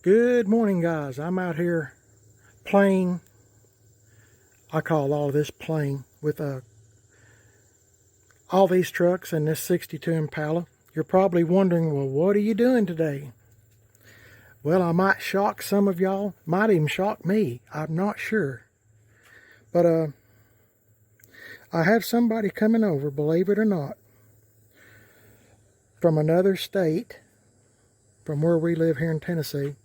Good morning, guys. I'm out here playing. I call all of this playing with all these trucks and this 62 Impala. You're probably wondering, well, what are you doing today? Well, I might shock some of y'all, might even shock me. I'm not sure. But I have somebody coming over, believe it or not, from another state, from where we live here in Tennessee.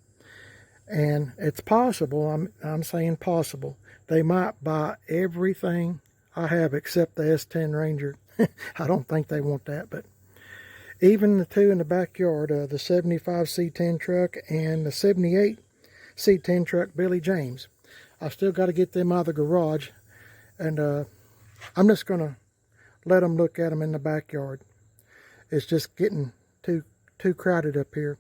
And it's possible, I'm saying possible, they might buy everything I have except the S10 Ranger. I don't think they want that, but even the two in the backyard, the 75 C10 truck and the 78 C10 truck Billy James. I've still got to get them out of the garage, and I'm just going to let them look at them in the backyard. It's just getting too crowded up here.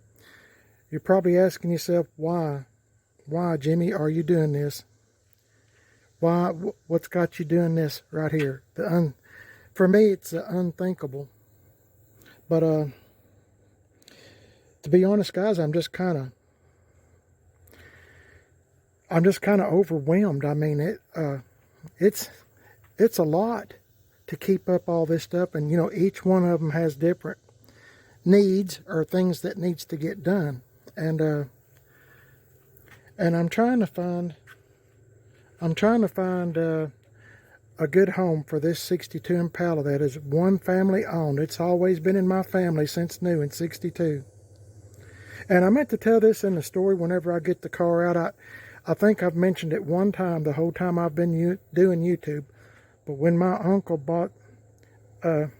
You're probably asking yourself, why, Jimmy, are you doing this? Why? What's got you doing this right here? For me, it's the unthinkable. But to be honest, guys, I'm just kind of overwhelmed. I mean, it's a lot to keep up all this stuff, and you know, each one of them has different needs or things that needs to get done. And I'm trying to find a good home for this 62 Impala that is one family owned. It's always been in my family since new in 62. And I meant to tell this in the story whenever I get the car out. I think I've mentioned it one time the whole time I've been doing YouTube. But when my uncle bought, my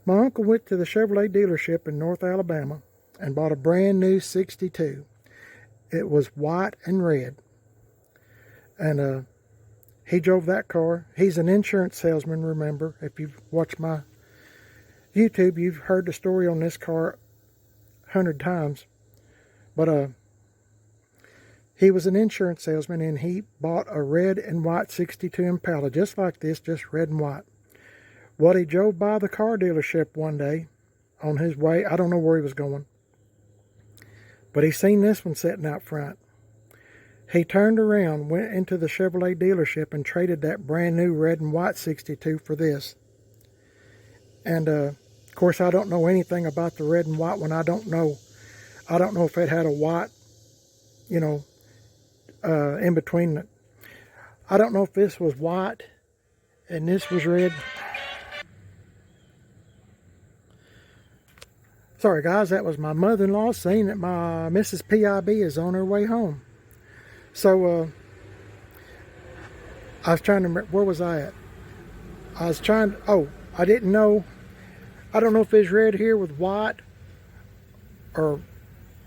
uncle went to the Chevrolet dealership in North Alabama and bought a brand new 62. It was white and red. And he drove that car. He's an insurance salesman, remember. If you've watched my YouTube, you've heard the story on this car 100 times. But he was an insurance salesman, and he bought a red and white 62 Impala, just like this, just red and white. Well, he drove by the car dealership one day on his way. I don't know where he was going, but he seen this one sitting out front. He turned around, went into the Chevrolet dealership, and traded that brand new red and white 62 for this. And of course, I don't know anything about the red and white one. I don't know if it had a white, you know, in between. I don't know if this was white and this was red. Sorry guys, that was my mother-in-law saying that my Mrs. PIB is on her way home. So I was trying to remember, where was I at? I didn't know. I don't know if it's red here with white, or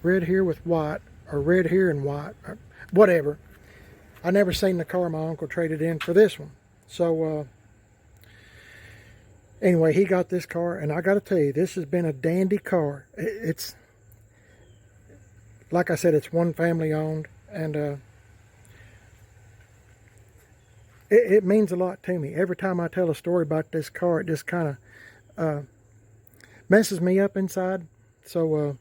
red here with white, or red here and white, or whatever. I never seen the car my uncle traded in for this one. So anyway, he got this car, and I got to tell you, this has been a dandy car. It's, like I said, it's one family owned, and it means a lot to me. Every time I tell a story about this car, it just kind of messes me up inside. So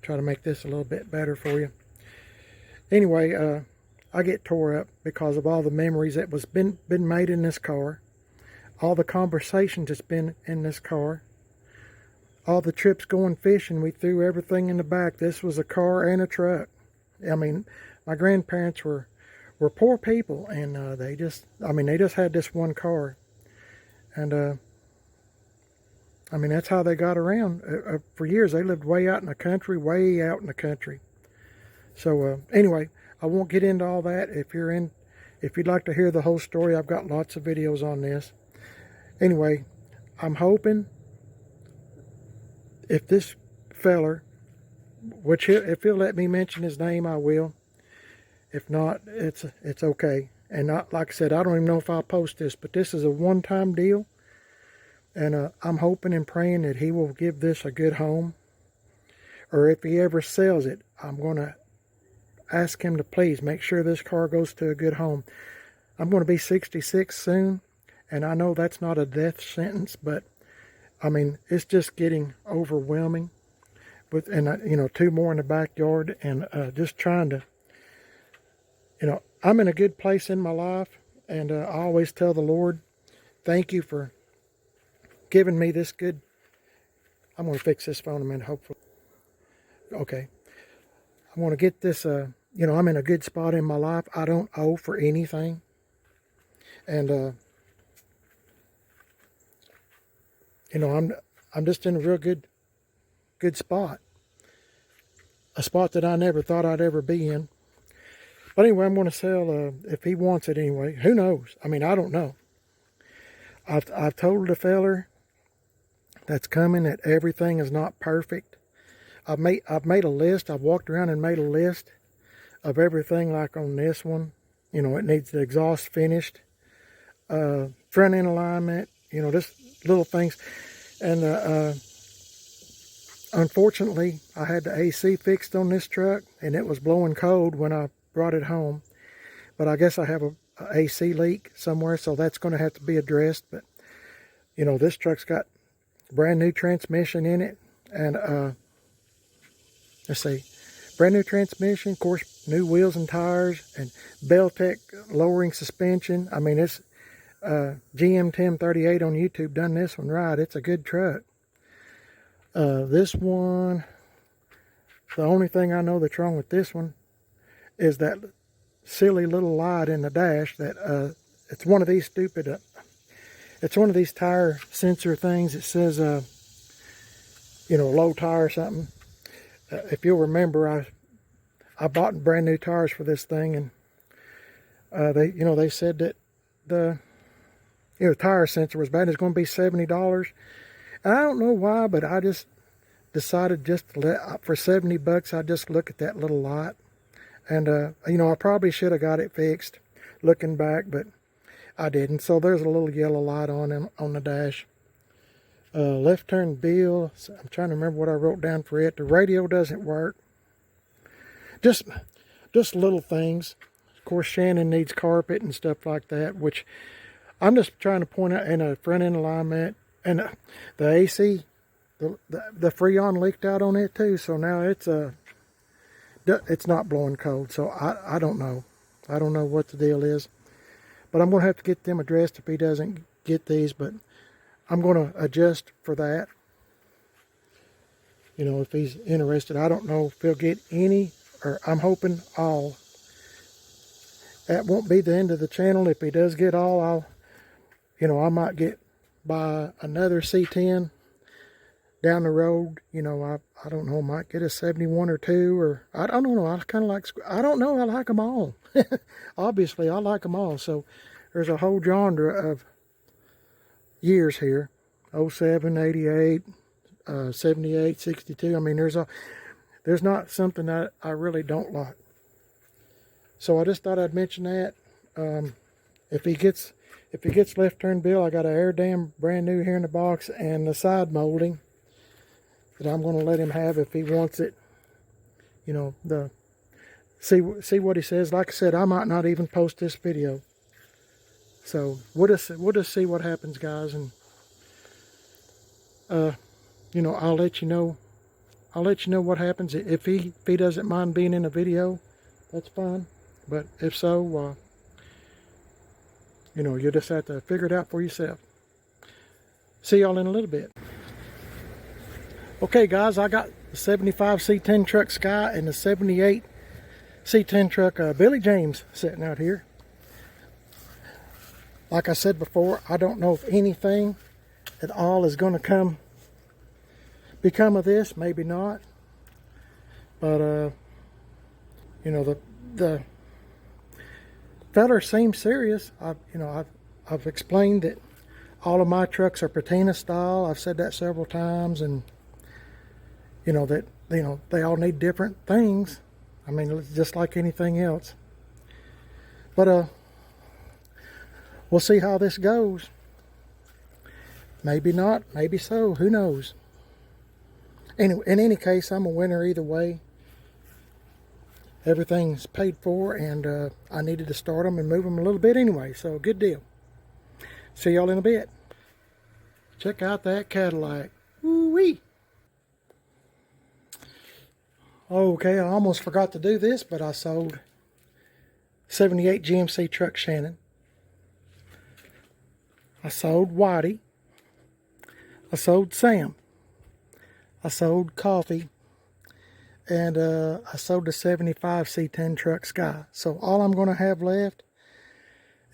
try to make this a little bit better for you. Anyway, I get tore up because of all the memories that was been made in this car, all the conversations that's been in this car, all the trips going fishing. We threw everything in the back. This was a car and a truck. I mean, my grandparents were poor people, and they just had this one car. And I mean, that's how they got around. For years, they lived way out in the country, So anyway, I won't get into all that. If you'd like to hear the whole story, I've got lots of videos on this. Anyway, I'm hoping if this feller, if he'll let me mention his name, I will. If not, it's okay. And not, like I said, I don't even know if I'll post this, but this is a one-time deal. And I'm hoping and praying that he will give this a good home. Or if he ever sells it, I'm going to ask him to please make sure this car goes to a good home. I'm going to be 66 soon, and I know that's not a death sentence, but I mean, it's just getting overwhelming and you know, 2 more in the backyard, and just trying to, you know, I'm in a good place in my life, and I always tell the Lord, thank you for giving me this good. I'm going to fix this phone in a minute, hopefully. Okay. I want to get this, you know, I'm in a good spot in my life. I don't owe for anything. And, you know, I'm just in a real good spot. A spot that I never thought I'd ever be in. But anyway, I'm going to sell, if he wants it anyway. Who knows? I mean, I don't know. I've told the feller that's coming that everything is not perfect. I've made a list. I've walked around and made a list of everything, like on this one. You know, it needs the exhaust finished, front end alignment, you know, just little things. And unfortunately, I had the AC fixed on this truck, and it was blowing cold when I brought it home. But I guess I have a AC leak somewhere, so that's going to have to be addressed. But, you know, this truck's got brand new transmission in it, and let's see, brand new transmission, of course, new wheels and tires, and Beltec lowering suspension. I mean, it's GM 1038 on YouTube done this one right. It's a good truck. This one, the only thing I know that's wrong with this one is that silly little light in the dash that it's one of these stupid it's one of these tire sensor things. It says you know, low tire or something. If you'll remember, I bought brand new tires for this thing, and they said that the tire sensor was bad. It's going to be $70. And I don't know why, but I just decided just to for $70 I just look at that little light. And you know, I probably should have got it fixed looking back, but I didn't. So there's a little yellow light on the dash. Left turn bill. I'm trying to remember what I wrote down for it. The radio doesn't work. Just little things. Of course, Shannon needs carpet and stuff like that, which I'm just trying to point out. In a front end alignment, and the AC, the Freon leaked out on it too. So now it's not blowing cold. So I don't know. I don't know what the deal is, but I'm going to have to get them addressed if he doesn't get these. But I'm going to adjust for that. You know, if he's interested. I don't know if he'll get any, or I'm hoping all. That won't be the end of the channel. If he does get all, I might buy another C10 down the road. You know, I don't know, I might get a 71 or 2, or I don't know. I kind of like, I don't know, I like them all. Obviously, I like them all. So there's a whole genre of years here. 07, 88, 78, 62. I mean, there's not something that I really don't like. So I just thought I'd mention that. If he gets left turn bill, I got an air dam brand new here in the box, and the side molding that I'm going to let him have if he wants it. You know, see what he says. Like I said, I might not even post this video. So we'll just see what happens, guys, and you know, I'll let you know what happens. If he doesn't mind being in a video, that's fine. But if so, you know, you'll just have to figure it out for yourself. See y'all in a little bit. Okay, guys, I got the 75 C10 truck Skye and the 78 C10 truck Billy James sitting out here. Like I said before, I don't know if anything at all is going to become of this. Maybe not. But you know, the feller seems serious. I've explained that all of my trucks are patina style. I've said that several times, and you know that they all need different things. I mean, it's just like anything else. But we'll see how this goes. Maybe not, maybe so. Who knows? Anyway, in any case, I'm a winner either way. Everything's paid for, and I needed to start them and move them a little bit anyway, so good deal. See y'all in a bit. Check out that Cadillac. Woo-wee! Okay, I almost forgot to do this, but I sold 78 GMC truck Shannon. I sold Whitey. I sold Sam. I sold Coffee. And I sold the 75 C10 truck Skye. So all I'm going to have left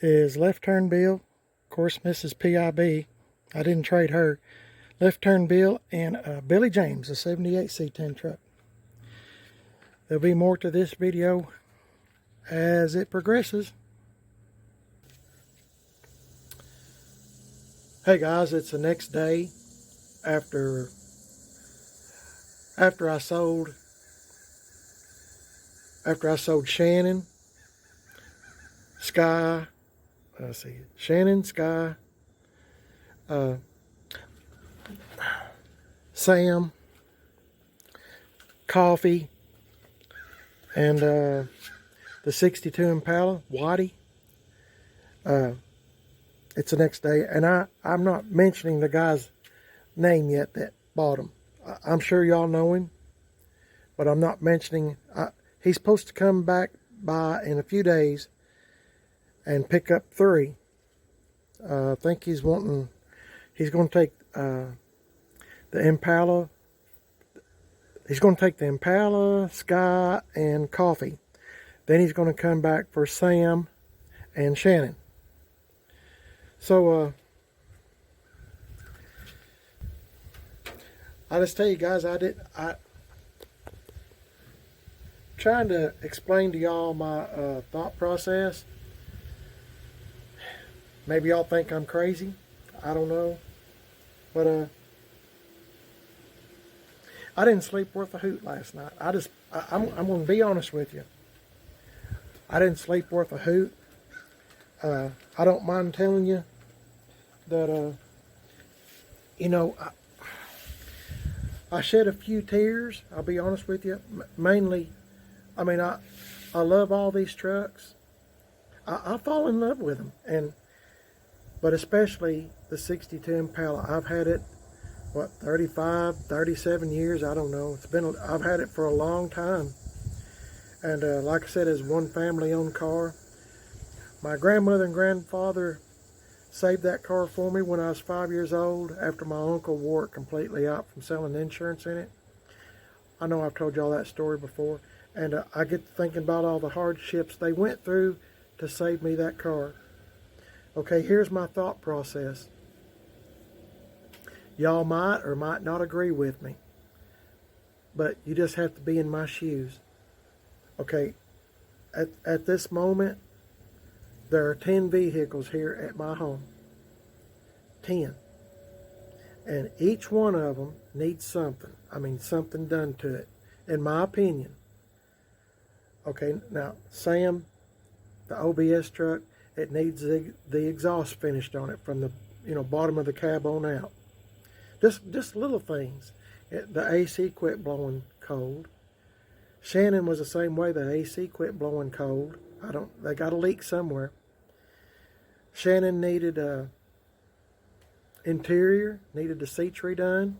is left turn Bill. Of course, Mrs. PIB. I didn't trade her. Left turn Bill and Billy James, the 78 C10 truck. There'll be more to this video as it progresses. Hey guys, it's the next day after I sold Shannon, Skye, let's see, Shannon, Skye, Sam, Coffee, and the 62 Impala, Whitey. It's the next day, and I'm not mentioning the guy's name yet that bought him. I'm sure y'all know him, but I'm not mentioning. He's supposed to come back by in a few days and pick up 3. I think he's going to take the Impala. He's going to take the Impala, Skye, and Coffee. Then he's going to come back for Sam and Shannon. So, I just tell you guys, trying to explain to y'all my thought process. Maybe y'all think I'm crazy. I don't know. But I didn't sleep worth a hoot last night. I'm going to be honest with you. I didn't sleep worth a hoot. I don't mind telling you that, you know, I shed a few tears. I'll be honest with you. Mainly, I mean, I love all these trucks. I fall in love with them, but especially the 62 Impala. I've had it, what, 35, 37 years. I don't know. I've had it for a long time, and like I said, it's one family-owned car. My grandmother and grandfather saved that car for me when I was 5 years old after my uncle wore it completely out from selling insurance in it. I know I've told y'all that story before. And I get to thinking about all the hardships they went through to save me that car. Okay, here's my thought process. Y'all might or might not agree with me, but you just have to be in my shoes. Okay, at this moment, there are 10 vehicles here at my home. 10. And each one of them needs something. I mean, something done to it, in my opinion. Okay, now, Sam, the OBS truck, it needs the exhaust finished on it from the bottom of the cab on out. Just little things. The AC quit blowing cold. Shannon was the same way. The AC quit blowing cold. They got a leak somewhere. Shannon needed interior, needed the seats redone,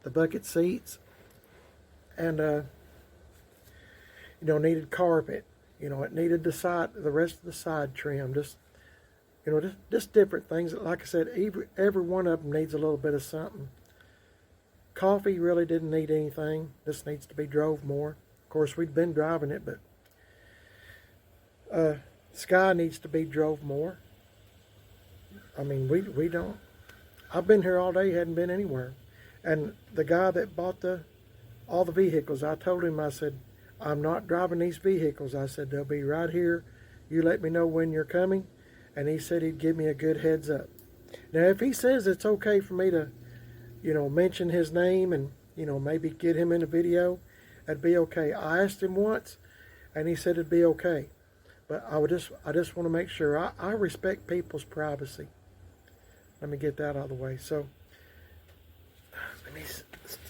the bucket seats, and needed carpet. It needed the rest of the side trim. Just different things. Like I said, every one of them needs a little bit of something. Coffee really didn't need anything. This needs to be drove more. Of course, we'd been driving it, but Skye needs to be drove more. I mean, we don't. I've been here all day, hadn't been anywhere. And the guy that bought all the vehicles, I told him, I said, I'm not driving these vehicles. I said, they'll be right here. You let me know when you're coming. And he said he'd give me a good heads up. Now, if he says it's okay for me to, mention his name and, maybe get him in a video, that'd be okay. I asked him once, and he said it'd be okay. But I just want to make sure. I respect people's privacy. Let me get that out of the way. So, let me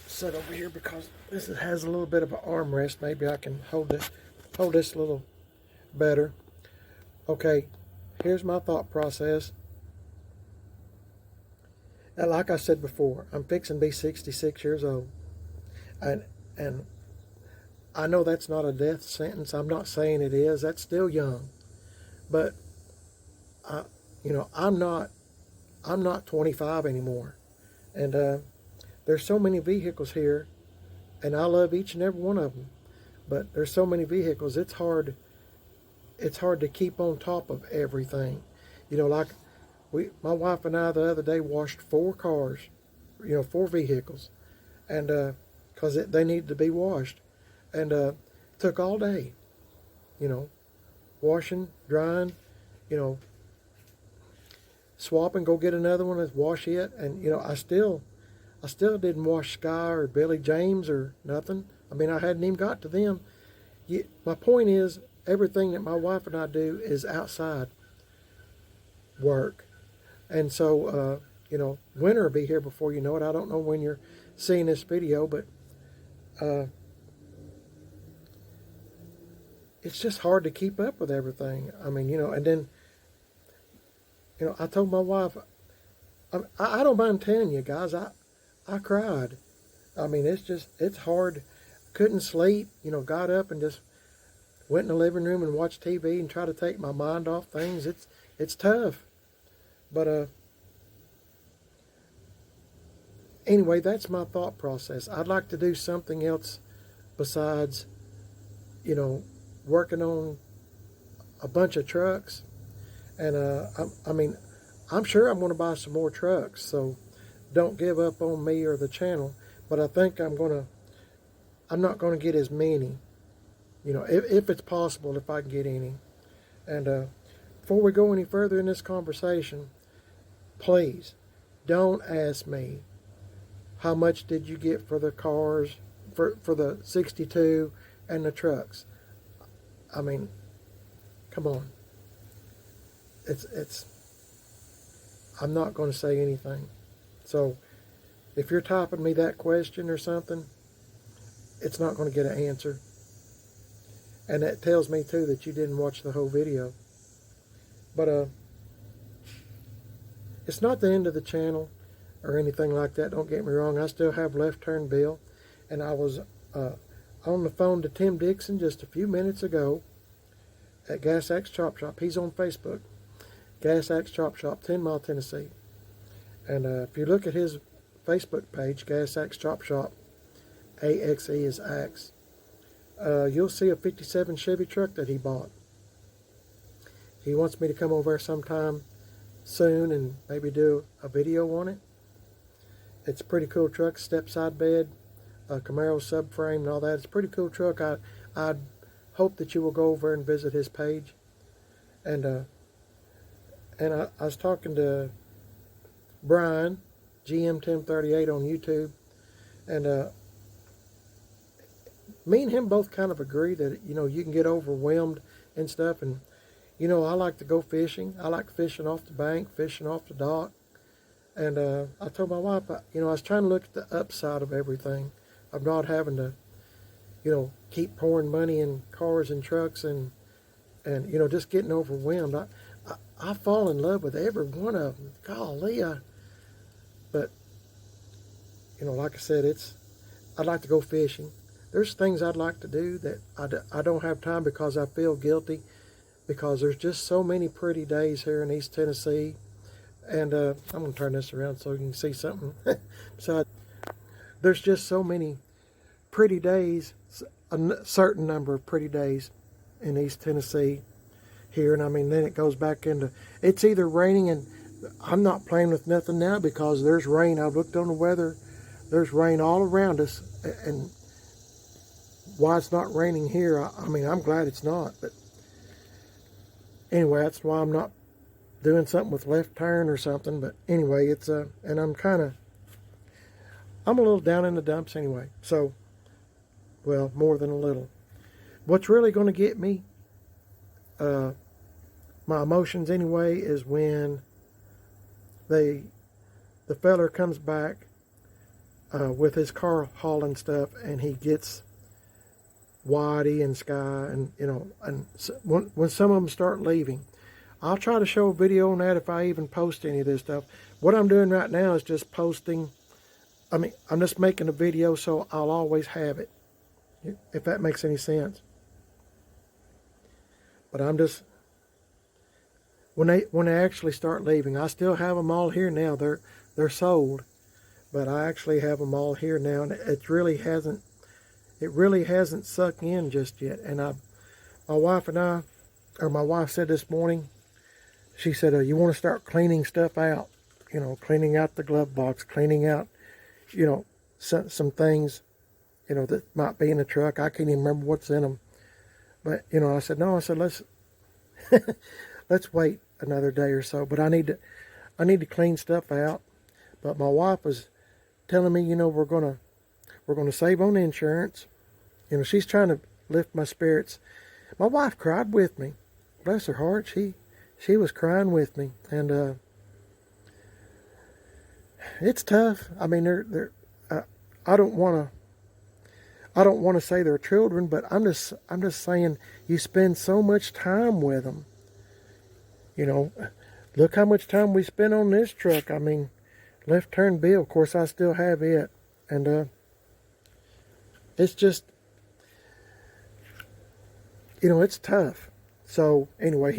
sit over here because this has a little bit of an armrest. Maybe I can hold this a little better. Okay, here's my thought process. And like I said before, I'm fixing to be 66 years old. And I know that's not a death sentence. I'm not saying it is. That's still young. But, you know, I'm not 25 anymore. And there's so many vehicles here, and I love each and every one of them. But there's so many vehicles, it's hard to keep on top of everything. You know, like my wife and I the other day washed 4 cars, you know, 4 vehicles, and because they needed to be washed, and took all day, you know, washing, drying, you know, swap and go get another one and wash it. And you know, I still didn't wash Skye or Billy James or nothing. I mean, I hadn't even got to them. My point is, everything that my wife and I do is outside work. And so, you know, winter will be here before you know it. I don't know when you're seeing this video, but it's just hard to keep up with everything. I mean, you know, and then, you know, I told my wife, I don't mind telling you guys, I cried. I mean, it's hard. Couldn't sleep, you know, got up and just went in the living room and watched TV and tried to take my mind off things. It's tough. But anyway, that's my thought process. I'd like to do something else besides, you know, working on a bunch of trucks. And I mean, I'm sure I'm going to buy some more trucks, so don't give up on me or the channel. But I think I'm not going to get as many, you know, if it's possible, if I can get any. And before we go any further in this conversation, please don't ask me how much did you get for the cars, for the 62 and the trucks. I mean, come on. I'm not going to say anything. So if you're typing me that question or something, it's not going to get an answer. And that tells me too that you didn't watch the whole video. But it's not the end of the channel or anything like that. Don't get me wrong. I still have Left Turn Bill. And I was on the phone to Tim Dixon just a few minutes ago at Gas Axe Chop Shop. He's on Facebook. Gas Axe Chop Shop, 10 Mile, Tennessee. And if you look at his Facebook page, Gas Axe Chop Shop, AXE is Axe, you'll see a 57 Chevy truck that he bought. He wants me to come over sometime soon and maybe do a video on it. It's a pretty cool truck, step side bed, Camaro subframe and all that. It's a pretty cool truck. I hope that you will go over and visit his page. And I was talking to Brian, GM1038 on YouTube, and me and him both kind of agree that, you know, you can get overwhelmed and stuff. And, you know, I like to go fishing. I like fishing off the bank, fishing off the dock. And I told my wife, you know, I was trying to look at the upside of everything, of not having to, you know, keep pouring money in cars and trucks and you know, just getting overwhelmed. I fall in love with every one of them. Golly, but, you know, like I said, I'd like to go fishing. There's things I'd like to do that I don't have time because I feel guilty, because there's just so many pretty days here in East Tennessee. And I'm going to turn this around so you can see something. So there's just so many pretty days, a certain number of pretty days in East Tennessee here. And I mean, then it goes back into, it's either raining, and I'm not playing with nothing now because there's rain. I've looked on the weather. There's rain all around us. And why it's not raining here, I mean, I'm glad it's not. But anyway, that's why I'm not doing something with Left Turn or something. But anyway, it's and I'm a little down in the dumps anyway. So, well, more than a little. What's really going to get me, my emotions anyway, is when the feller comes back with his car hauling stuff, and he gets Whitey and Skye, and you know, and when some of them start leaving, I'll try to show a video on that if I even post any of this stuff. What I'm doing right now is just posting. I mean, I'm just making a video so I'll always have it. if that makes any sense. But I'm just, when they actually start leaving, I still have them all here now. They're sold, but I actually have them all here now, and it really hasn't sunk in just yet. And my wife and I, or my wife said this morning, she said, you want to start cleaning stuff out, cleaning out the glove box, cleaning out, some things, that might be in the truck. I can't even remember what's in them. But, I said, no, I said, let's wait another day or so. But I need to clean stuff out. But my wife was telling me, we're going to save on insurance. She's trying to lift my spirits. My wife cried with me. Bless her heart. She was crying with me. And, it's tough. I mean, I don't want to say they're children, but I'm just saying you spend so much time with them. Look how much time we spent on this truck. I mean, left turn Bill, of course, I still have it. And it's just, it's tough. So anyway,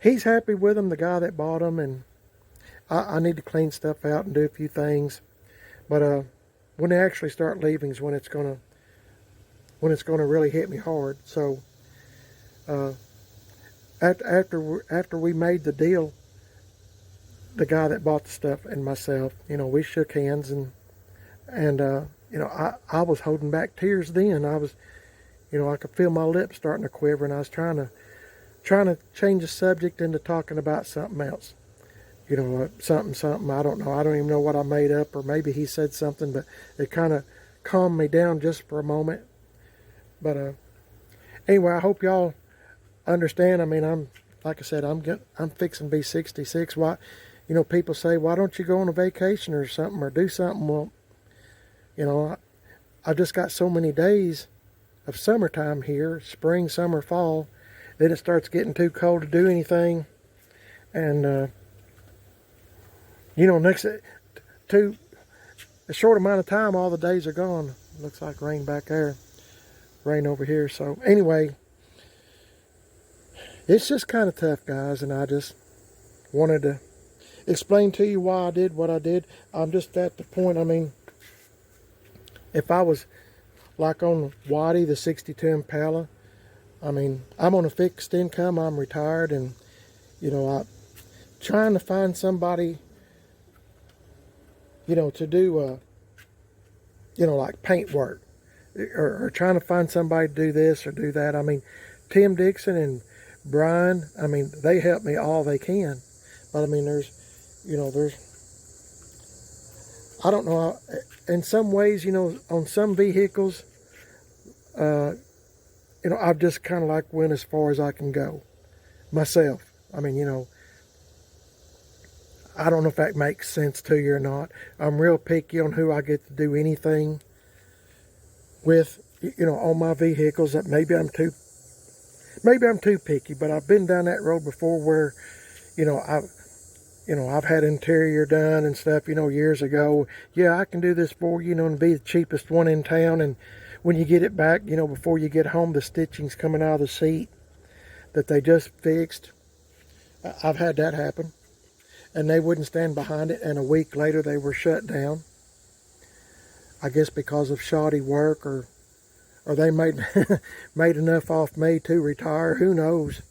he's happy with them, the guy that bought them, and I need to clean stuff out and do a few things. But when they actually start leaving is when it's gonna really hit me hard. So after we made the deal, the guy that bought the stuff and myself, we shook hands, and I was holding back tears then. I was, I could feel my lips starting to quiver, and I was trying to change the subject into talking about something else. Something, I don't know. I don't even know what I made up, or maybe he said something, but it kind of calmed me down just for a moment. But anyway, I hope y'all understand. I mean, like I said, I'm fixing to be 66. Why, people say, why don't you go on a vacation or something, or do something? Well, I've just got so many days of summertime here, spring, summer, fall. Then it starts getting too cold to do anything. And, next to a short amount of time, all the days are gone. Looks like rain back there, rain over here. So anyway, it's just kind of tough, guys, and I just wanted to explain to you why I did what I did. I'm just at the point, I mean, if I was like on Whitey, the 62 Impala, I mean, I'm on a fixed income, I'm retired, and, I'm trying to find somebody, to do, like paint work, or trying to find somebody to do this or do that. I mean, Tim Dixon and Brian, I mean, they help me all they can. But I mean, there's, I don't know, in some ways, on some vehicles, I've just kind of like went as far as I can go myself. I mean, I don't know if that makes sense to you or not. I'm real picky on who I get to do anything with, on my vehicles. That maybe I'm too picky, but I've been down that road before where, I've had interior done and stuff, years ago. Yeah, I can do this for you, and be the cheapest one in town. And when you get it back, before you get home, the stitching's coming out of the seat that they just fixed. I've had that happen. And they wouldn't stand behind it, and a week later they were shut down. I guess because of shoddy work, or they made made enough off me to retire. Who knows?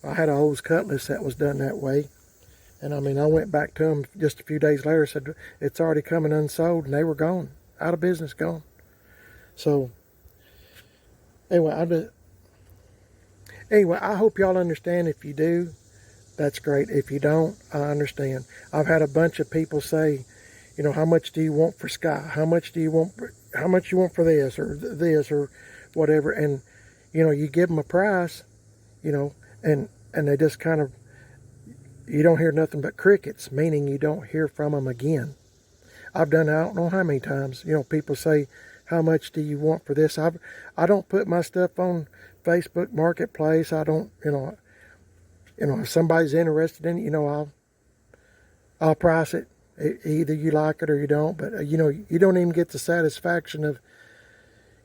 I had a Olds Cutlass that was done that way. And I mean, I went back to them just a few days later, said, it's already coming unsold, and they were gone. Out of business, gone. So, anyway, I hope y'all understand. If you do, that's great. If you don't, I understand. I've had a bunch of people say, how much do you want for Skye? How much you want for this or whatever? And, you give them a price, and they just kind of, you don't hear nothing but crickets, meaning you don't hear from them again. I've done, I don't know how many times, people say, how much do you want for this? I don't put my stuff on Facebook Marketplace. I don't, if somebody's interested in it, I'll price it. Either you like it or you don't. But, you don't even get the satisfaction of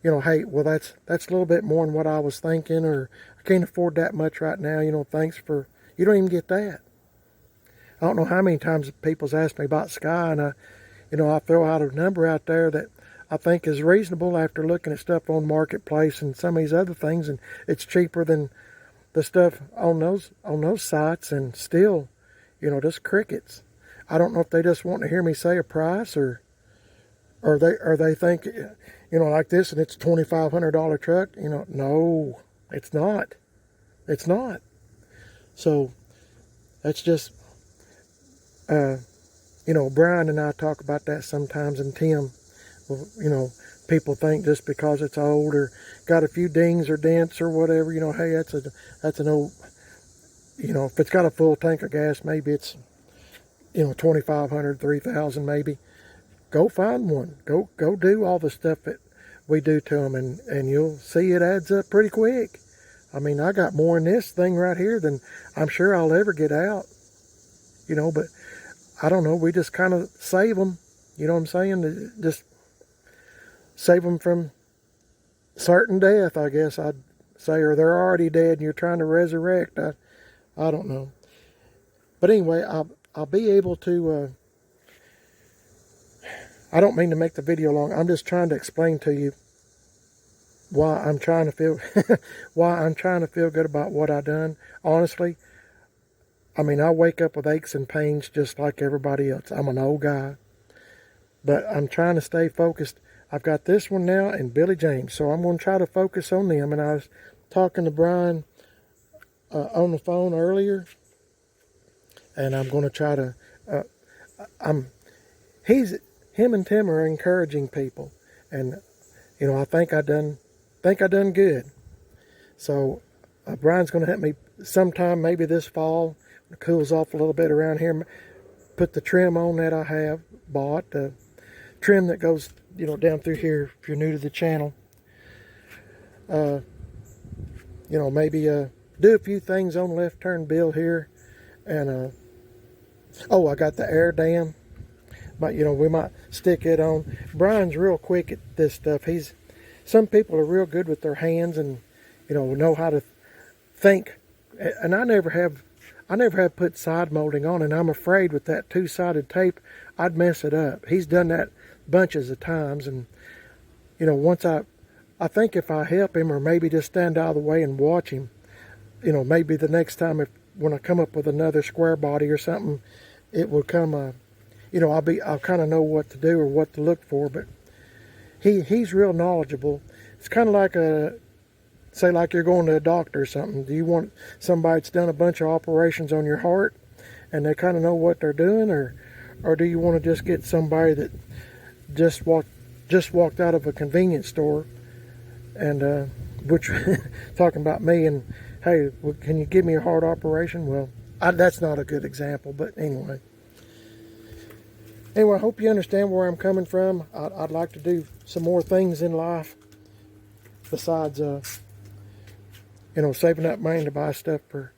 you know, hey, well, that's a little bit more than what I was thinking, or I can't afford that much right now, you know, thanks for, you don't even get that. I don't know how many times people's asked me about Skye, and I throw out a number out there that I think is reasonable after looking at stuff on Marketplace and some of these other things, and it's cheaper than the stuff on those sites, and still, you know, just crickets. I don't know if they just want to hear me say a price, or they think, you know, like this, and it's a $2,500 truck. You know, no, it's not. It's not. So that's just, you know, Brian and I talk about that sometimes, and Tim. Well, you know, people think just because it's old or got a few dings or dents or whatever, you know, hey, that's an old, you know, if it's got a full tank of gas, maybe it's, you know, 2,500, 3,000 maybe. Go find one. Go do all the stuff that we do to them, and you'll see it adds up pretty quick. I mean, I got more in this thing right here than I'm sure I'll ever get out. You know, but I don't know. We just kind of save them. You know what I'm saying? Just save them from certain death, I guess I'd say, or they're already dead and you're trying to resurrect. I don't know. But anyway, I'll be able to, I don't mean to make the video long. I'm just trying to explain to you why I'm trying to feel, why I'm trying to feel good about what I done. Honestly, I mean, I wake up with aches and pains just like everybody else. I'm an old guy, but I'm trying to stay focused. I've got this one now and Billy James, so I'm going to try to focus on them. And I was talking to Brian on the phone earlier, and I'm going to try to, him and Tim are encouraging people, and, you know, I think I done good. So Brian's going to help me sometime, maybe this fall. It cools off a little bit around here. Put the trim on that I have bought, the trim that goes, you know, down through here. If you're new to the channel, you know, maybe do a few things on left turn bill here, and oh, I got the air dam. But, you know, we might stick it on. Brian's real quick at this stuff. Some people are real good with their hands and, you know how to think. And I never have put side molding on, and I'm afraid with that two-sided tape, I'd mess it up. He's done that bunches of times, and, you know, once I think if I help him, or maybe just stand out of the way and watch him, you know, maybe the next time when I come up with another square body or something, it will come, you know, I'll kind of know what to do or what to look for. But he's real knowledgeable. It's kind of like say like you're going to a doctor or something. Do you want somebody that's done a bunch of operations on your heart and they kind of know what they're doing, or do you want to just get somebody that just walked out of a convenience store and which talking about me, and hey, well, can you give me a heart operation? Well, that's not a good example, but anyway. Anyway, I hope you understand where I'm coming from. I'd like to do some more things in life besides, you know, saving up money to buy stuff for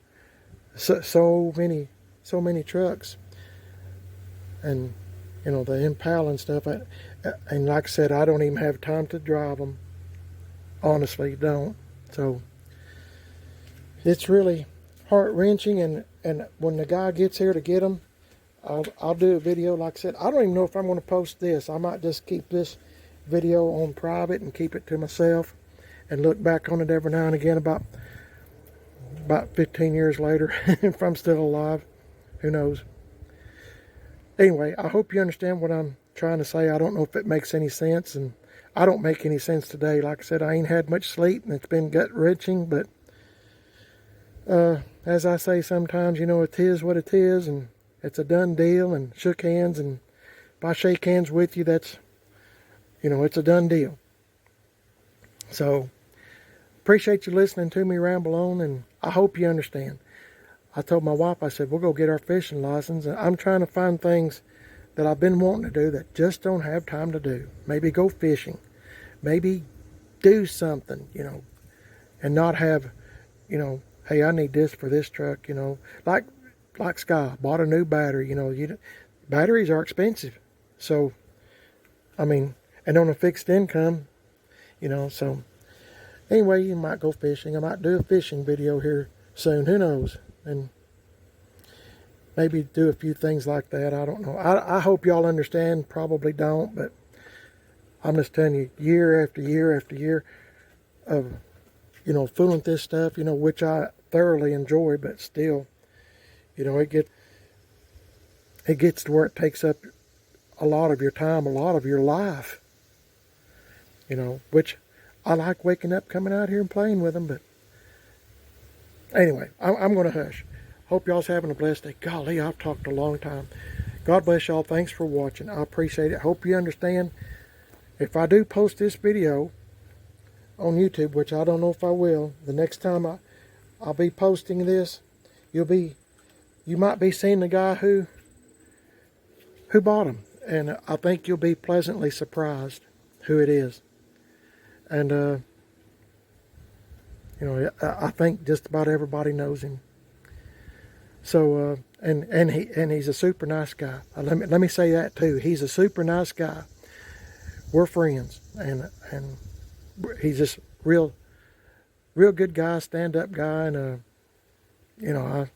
so many trucks, and, you know, the Impala and stuff. And like I said, I don't even have time to drive them. Honestly, don't. So it's really heart-wrenching, and when the guy gets here to get them, I'll do a video. Like I said, I don't even know if I'm going to post this. I might just keep this video on private and keep it to myself and look back on it every now and again about 15 years later if I'm still alive. Who knows? Anyway, I hope you understand what I'm trying to say. I don't know if it makes any sense, and I don't make any sense today. Like I said, I ain't had much sleep, and it's been gut-wrenching, but as I say sometimes, you know, it is what it is, and it's a done deal, and shook hands, and if I shake hands with you, that's, you know, it's a done deal. So, appreciate you listening to me ramble on, and I hope you understand. I told my wife, I said, we'll go get our fishing license, and I'm trying to find things that I've been wanting to do that just don't have time to do. Maybe go fishing. Maybe do something, you know, and not have, you know, hey, I need this for this truck, you know, like Skye, bought a new battery, you know, batteries are expensive. So, I mean, and on a fixed income, You know, so anyway, you might go fishing. I might do a fishing video here soon. Who knows? And maybe do a few things like that. I don't know. I hope y'all understand. Probably don't, but I'm just telling you, year after year after year of, you know, fooling with this stuff, you know, which I thoroughly enjoy, but still, you know, it gets to where it takes up a lot of your time, a lot of your life, you know, which I like waking up, coming out here and playing with them, but anyway, I'm going to hush. Hope y'all's having a blessed day. Golly, I've talked a long time. God bless y'all. Thanks for watching. I appreciate it. Hope you understand. If I do post this video on YouTube, which I don't know if I will, the next time I'll be posting this, you might be seeing the guy who bought them, and I think you'll be pleasantly surprised who it is. And you know, I think just about everybody knows him. So and he's a super nice guy. Let me say that too. He's a super nice guy. We're friends, and he's just real good guy, stand-up guy, and you know,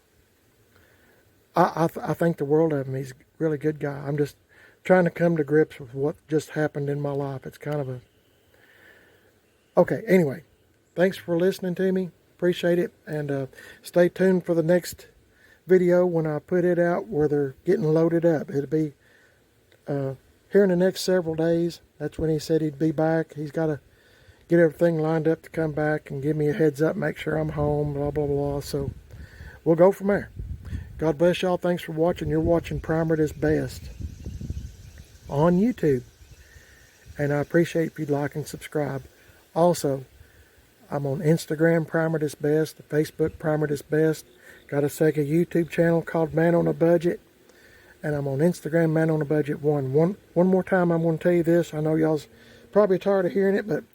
I think the world of him. He's a really good guy. I'm just trying to come to grips with what just happened in my life. It's kind of a okay. Anyway, thanks for listening to me. Appreciate it, and stay tuned for the next video when I put it out, where they're getting loaded up. It'll be here in the next several days. That's when he said he'd be back. He's got to get everything lined up to come back and give me a heads up, make sure I'm home, blah, blah, blah. So we'll go from there. God bless y'all. Thanks for watching. You're watching Primer at His Best on YouTube. And I appreciate if you'd like and subscribe. Also, I'm on Instagram, Primer at His Best, Facebook, Primer at His Best. Got a second YouTube channel called Man on a Budget. And I'm on Instagram, Man on a Budget 1. One more time, I'm going to tell you this. I know y'all's probably tired of hearing it, but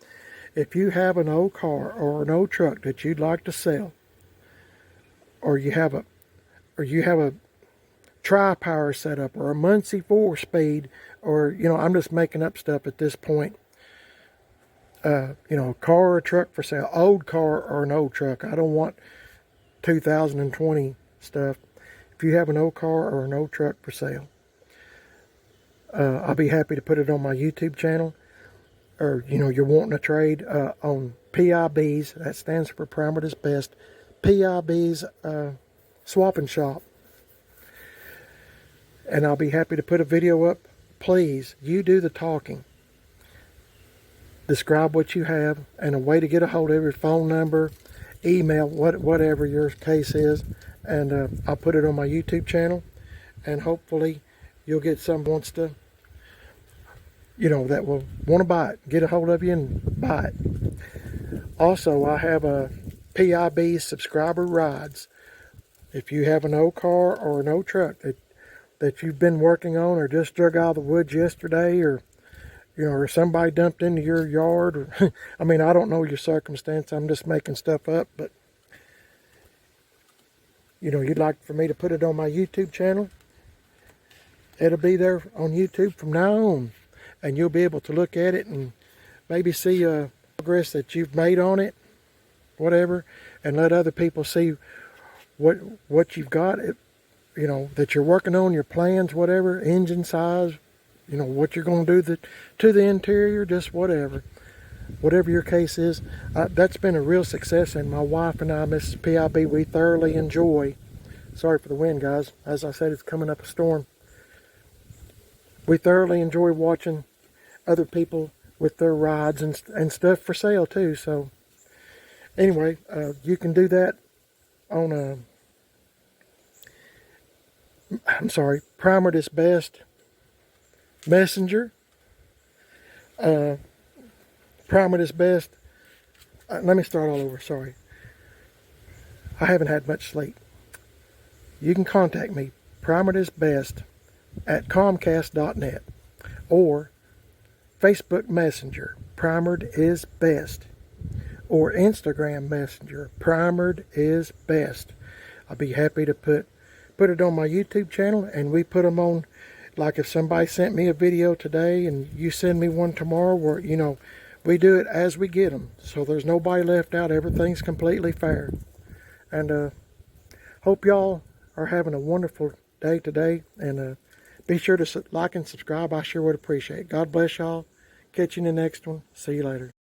if you have an old car or an old truck that you'd like to sell, or you have a tri-power setup, or a Muncie 4-speed, or, you know, I'm just making up stuff at this point. You know, a car or a truck for sale, old car or an old truck. I don't want 2020 stuff. If you have an old car or an old truck for sale, I'll be happy to put it on my YouTube channel. Or, you know, you're wanting a trade on PIB's, that stands for Primer at His Best, PIB's Swap and Shop. And I'll be happy to put a video up. Please, you do the talking. Describe what you have and a way to get a hold of your phone number, email, whatever your case is. And I'll put it on my YouTube channel. And hopefully you'll get someone wants to, you know, that will want to buy it. Get a hold of you and buy it. Also, I have a PIB subscriber rides. If you have an old car or an old truck that you've been working on, or just dug out of the woods yesterday, or, you know, or somebody dumped into your yard, or I mean, I don't know your circumstance. I'm just making stuff up, but you know, you'd like for me to put it on my YouTube channel, it'll be there on YouTube from now on. And you'll be able to look at it and maybe see progress that you've made on it, whatever, and let other people see what you've got, you know, that you're working on, your plans, whatever, engine size, you know, what you're going to do to the interior, just whatever your case is. That's been a real success, and my wife and I, Mrs. PIB, we thoroughly enjoy. Sorry for the wind, guys. As I said, it's coming up a storm. We thoroughly enjoy watching other people with their rides and stuff for sale too. So anyway, you can do that on Primer at His Best Messenger. Primer at His Best. Let me start all over. Sorry, I haven't had much sleep. You can contact me, Primer at His Best, at Comcast.net, or Facebook Messenger, Primered is Best, or Instagram Messenger, Primered is Best. I'll be happy to put it on my YouTube channel, and we put them on, like if somebody sent me a video today and you send me one tomorrow, where, you know, We do it as we get them, so there's nobody left out. Everything's completely fair. And hope y'all are having a wonderful day today. And be sure to like and subscribe. I sure would appreciate it. God bless y'all. Catch you in the next one. See you later.